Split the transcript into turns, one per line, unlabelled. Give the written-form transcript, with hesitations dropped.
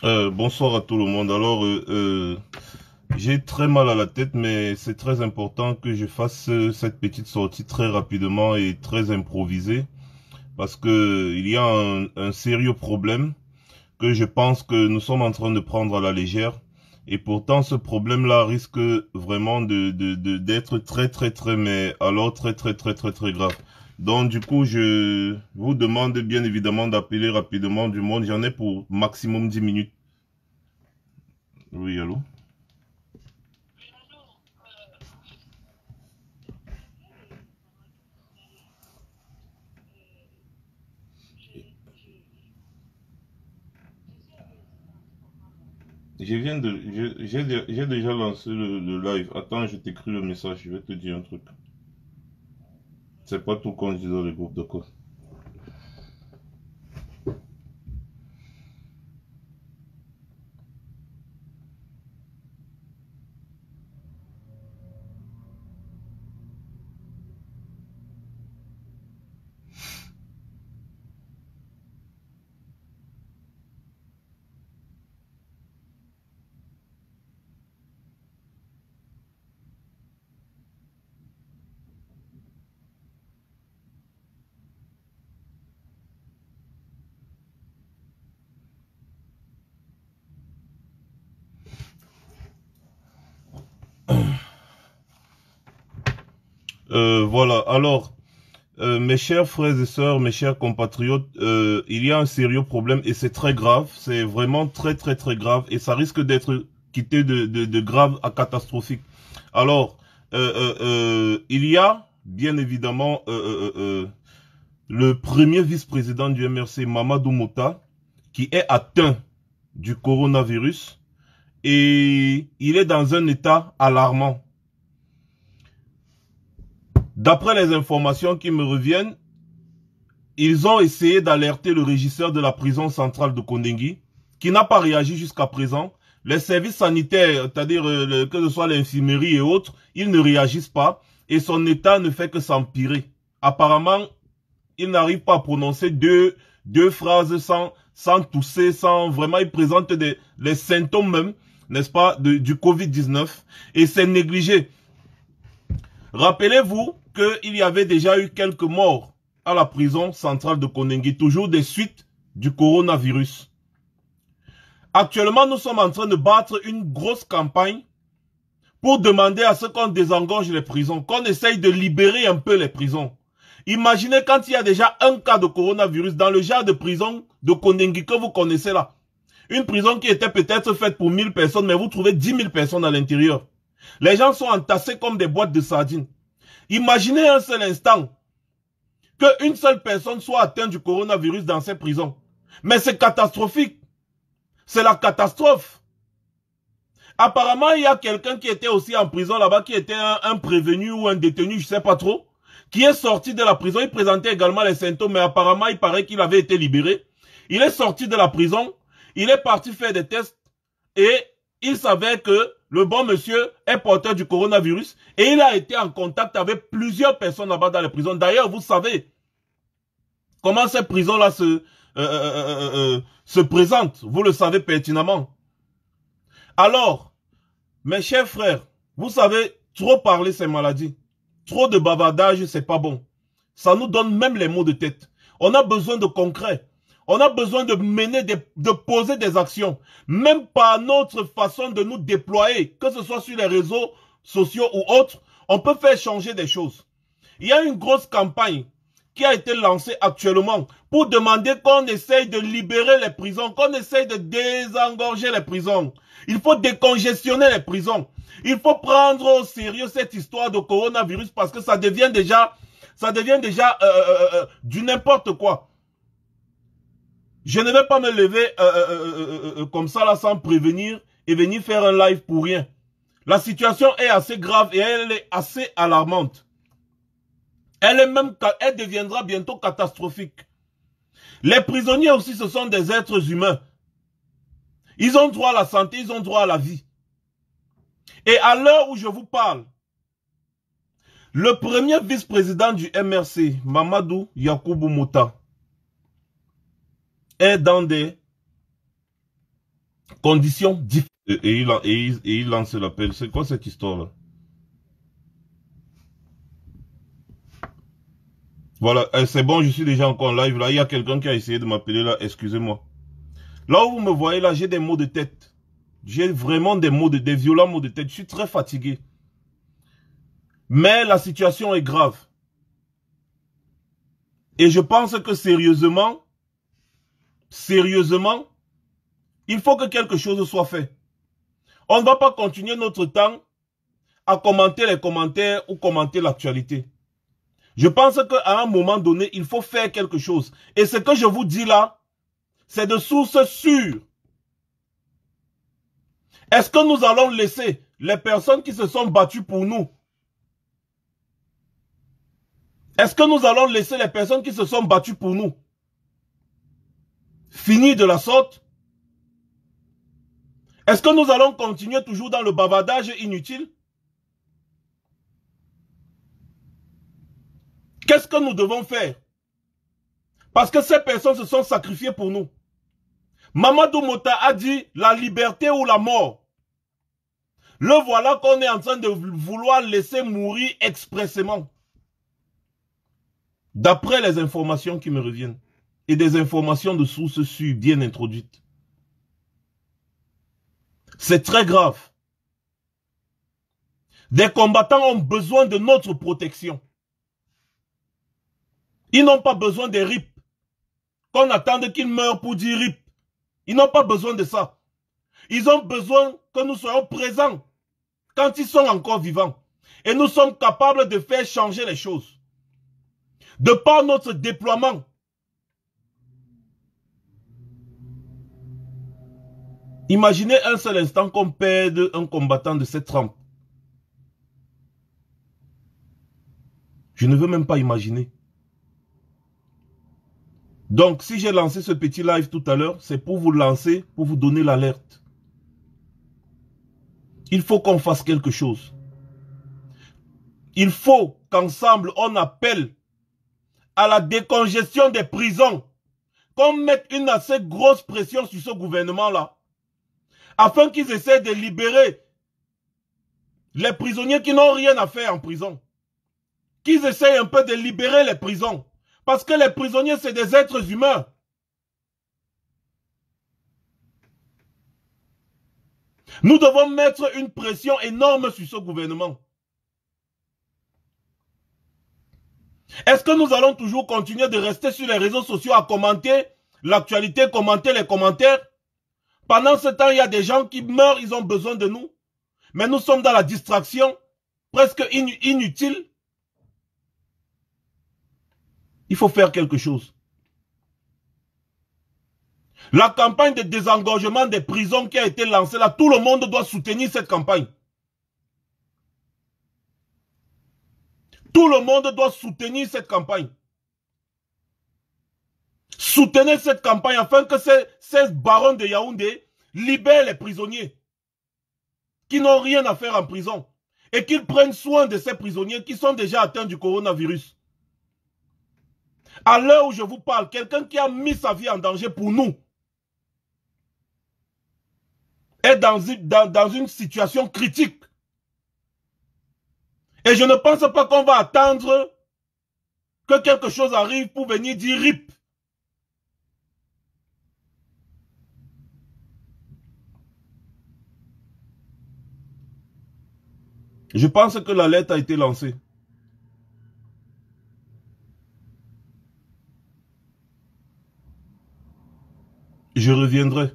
Bonsoir à tout le monde. Alors, j'ai très mal à la tête, mais c'est très important que je fasse cette petite sortie très rapidement et très improvisée, parce que il y a un sérieux problème que je pense que nous sommes en train de prendre à la légère. Et pourtant, ce problème-là risque vraiment d'être très, mais alors très grave. Donc, du coup, je vous demande bien évidemment d'appeler rapidement du monde. J'en ai pour maximum 10 minutes. Oui, allô? J'ai déjà lancé le live. Attends, je t'écris le message, je vais te dire un truc. C'est pas tout quand je dis dans les groupes, d'accord. Voilà, alors, mes chers frères et sœurs, mes chers compatriotes, il y a un sérieux problème et c'est très grave, c'est vraiment très grave et ça risque d'être quitté de grave à catastrophique. Alors, il y a bien évidemment le premier vice-président du MRC, Mamadou Mouta, qui est atteint du coronavirus et il est dans un état alarmant. D'après les informations qui me reviennent, ils ont essayé d'alerter le régisseur de la prison centrale de Kondengui, qui n'a pas réagi jusqu'à présent. Les services sanitaires, c'est-à-dire que ce soit l'infirmerie et autres, ils ne réagissent pas et son état ne fait que s'empirer. Apparemment, il n'arrive pas à prononcer deux phrases sans tousser, sans vraiment, il présente les symptômes même, n'est-ce pas, du Covid-19 et c'est négligé. Rappelez-vous qu'il y avait déjà eu quelques morts à la prison centrale de Kondengui, toujours des suites du coronavirus. Actuellement, nous sommes en train de battre une grosse campagne pour demander à ce qu'on désengorge les prisons, qu'on essaye de libérer un peu les prisons. Imaginez quand il y a déjà un cas de coronavirus dans le genre de prison de Kondengui que vous connaissez là. Une prison qui était peut-être faite pour 1000 personnes, mais vous trouvez 10 000 personnes à l'intérieur. Les gens sont entassés comme des boîtes de sardines. Imaginez un seul instant qu'une seule personne soit atteinte du coronavirus dans ces prisons. Mais c'est catastrophique. C'est la catastrophe. Apparemment, il y a quelqu'un qui était aussi en prison là-bas, qui était un prévenu ou un détenu, je ne sais pas trop, qui est sorti de la prison. Il présentait également les symptômes, mais apparemment, il paraît qu'il avait été libéré. Il est sorti de la prison, il est parti faire des tests et il savait que le bon monsieur est porteur du coronavirus et il a été en contact avec plusieurs personnes là-bas dans les prisons. D'ailleurs, vous savez comment ces prisons-là se présentent. Vous le savez pertinemment. Alors, mes chers frères, vous savez, trop parler c'est maladie. Trop de bavardage, c'est pas bon. Ça nous donne même les maux de tête. On a besoin de concret. On a besoin de mener, de poser des actions. Même par notre façon de nous déployer, que ce soit sur les réseaux sociaux ou autres, on peut faire changer des choses. Il y a une grosse campagne qui a été lancée actuellement pour demander qu'on essaye de libérer les prisons, qu'on essaye de désengorger les prisons. Il faut décongestionner les prisons. Il faut prendre au sérieux cette histoire de coronavirus parce que ça devient déjà du n'importe quoi. Je ne vais pas me lever comme ça là sans prévenir et venir faire un live pour rien. La situation est assez grave et elle est assez alarmante. Elle deviendra bientôt catastrophique. Les prisonniers aussi, ce sont des êtres humains. Ils ont droit à la santé, ils ont droit à la vie. Et à l'heure où je vous parle, le premier vice-président du MRC, Mamadou Yakubu Mouta, est dans des Conditions difficiles. Et il lance l'appel. C'est quoi cette histoire-là? Voilà, c'est bon, je suis déjà encore en live. Là, il y a quelqu'un qui a essayé de m'appeler là. Excusez-moi. Là où vous me voyez, là, j'ai des maux de tête. J'ai vraiment des violents maux de tête. Je suis très fatigué. Mais la situation est grave. Et je pense que sérieusement, il faut que quelque chose soit fait. On ne va pas continuer notre temps à commenter les commentaires ou commenter l'actualité. Je pense qu'à un moment donné, il faut faire quelque chose. Et ce que je vous dis là, c'est de source sûre. Est-ce que nous allons laisser les personnes qui se sont battues pour nous? Est-ce que nous allons laisser les personnes qui se sont battues pour nous finir de la sorte? Est-ce que nous allons continuer toujours dans le bavardage inutile? Qu'est-ce que nous devons faire? Parce que ces personnes se sont sacrifiées pour nous. Mamadou Mota a dit la liberté ou la mort. Le voilà qu'on est en train de vouloir laisser mourir expressément. D'après les informations qui me reviennent. Et des informations de sources sûres bien introduites. C'est très grave. Des combattants ont besoin de notre protection. Ils n'ont pas besoin des RIP. Qu'on attende qu'ils meurent pour dire RIP. Ils n'ont pas besoin de ça. Ils ont besoin que nous soyons présents quand ils sont encore vivants. Et nous sommes capables de faire changer les choses. De par notre déploiement. Imaginez un seul instant qu'on perde un combattant de cette trempe. Je ne veux même pas imaginer. Donc, si j'ai lancé ce petit live tout à l'heure, c'est pour vous lancer, pour vous donner l'alerte. Il faut qu'on fasse quelque chose. Il faut qu'ensemble, on appelle à la décongestion des prisons, qu'on mette une assez grosse pression sur ce gouvernement-là, afin qu'ils essaient de libérer les prisonniers qui n'ont rien à faire en prison. Qu'ils essayent un peu de libérer les prisons. Parce que les prisonniers, c'est des êtres humains. Nous devons mettre une pression énorme sur ce gouvernement. Est-ce que nous allons toujours continuer de rester sur les réseaux sociaux à commenter l'actualité, commenter les commentaires? Pendant ce temps, il y a des gens qui meurent, ils ont besoin de nous. Mais nous sommes dans la distraction, presque inutile. Il faut faire quelque chose. La campagne de désengorgement des prisons qui a été lancée là, tout le monde doit soutenir cette campagne. Tout le monde doit soutenir cette campagne. Soutenez cette campagne afin que ces barons de Yaoundé libèrent les prisonniers qui n'ont rien à faire en prison et qu'ils prennent soin de ces prisonniers qui sont déjà atteints du coronavirus. À l'heure où je vous parle, quelqu'un qui a mis sa vie en danger pour nous est dans une situation critique. Et je ne pense pas qu'on va attendre que quelque chose arrive pour venir dire RIP. Je pense que l'alerte a été lancée. Je reviendrai.